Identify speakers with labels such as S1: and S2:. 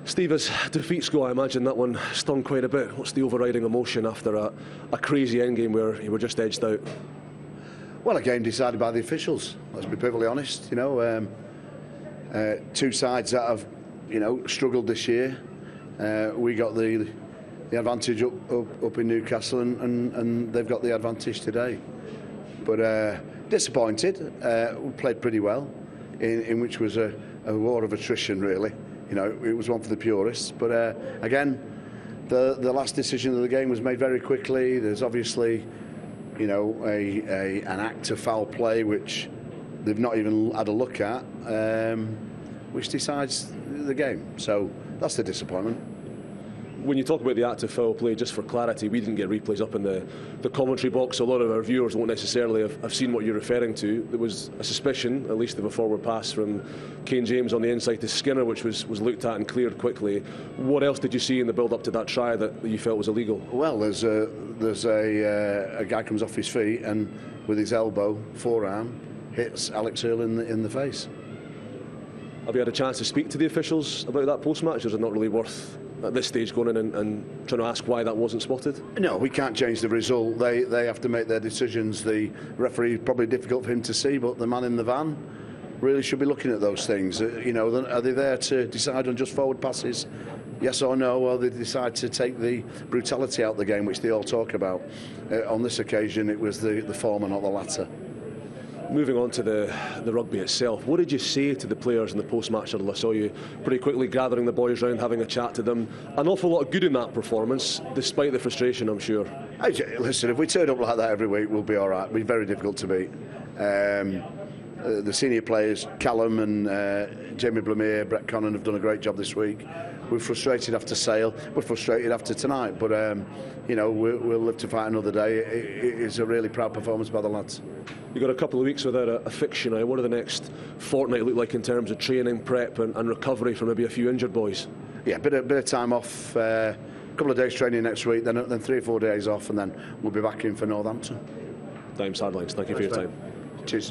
S1: Steve, as defeats go, I imagine that one stung quite a bit. What's the overriding emotion after a crazy endgame where you were just edged out?
S2: Well, a game decided by the officials, let's be perfectly honest. You know, two sides that have, you know, struggled this year. We got the advantage up in Newcastle, and they've got the advantage today. But disappointed. We played pretty well, in which was a war of attrition, really. You know, it was one for the purists. But again, the last decision of the game was made very quickly. There's obviously, you know, an act of foul play which they've not even had a look at, which decides the game. So that's the disappointment.
S1: When you talk about the act of foul play, just for clarity, we didn't get replays up in the commentary box, so a lot of our viewers won't necessarily have seen what you're referring to. There was a suspicion, at least of a forward pass from Kane James on the inside to Skinner, which was looked at and cleared quickly. What else did you see in the build-up to that try that you felt was illegal?
S2: Well, there's a guy comes off his feet and with his elbow, forearm, hits Alex Earle in the face.
S1: Have you had a chance to speak to the officials about that post-match, or is it not really worth at this stage going in and trying to ask why that wasn't spotted?
S2: No, we can't change the result. They have to make their decisions. The referee, probably difficult for him to see, but the man in the van really should be looking at those things. You know, are they there to decide on just forward passes, yes or no, or they decide to take the brutality out of the game, which they all talk about? On this occasion, it was the former, not the latter.
S1: Moving on to the rugby itself, what did you say to the players in the post-match huddle? I saw you pretty quickly gathering the boys round, having a chat to them. An awful lot of good in that performance, despite the frustration, I'm sure.
S2: Listen, if we turn up like that every week, we'll be all right. We'll be very difficult to beat. The senior players, Callum and Jamie Blamire, Brett Connon, have done a great job this week. We're frustrated after Sale. We're frustrated after tonight. But, you know, we'll live to fight another day. It is a really proud performance by the lads.
S1: You've got a couple of weeks without a fixture now. What do the next fortnight look like in terms of training, prep and recovery from maybe a few injured boys? Yeah,
S2: bit of time off. A couple of days training next week, then 3 or 4 days off, and then we'll be back in for Northampton.
S1: Times Hardlines, thank you for your time.
S2: Cheers.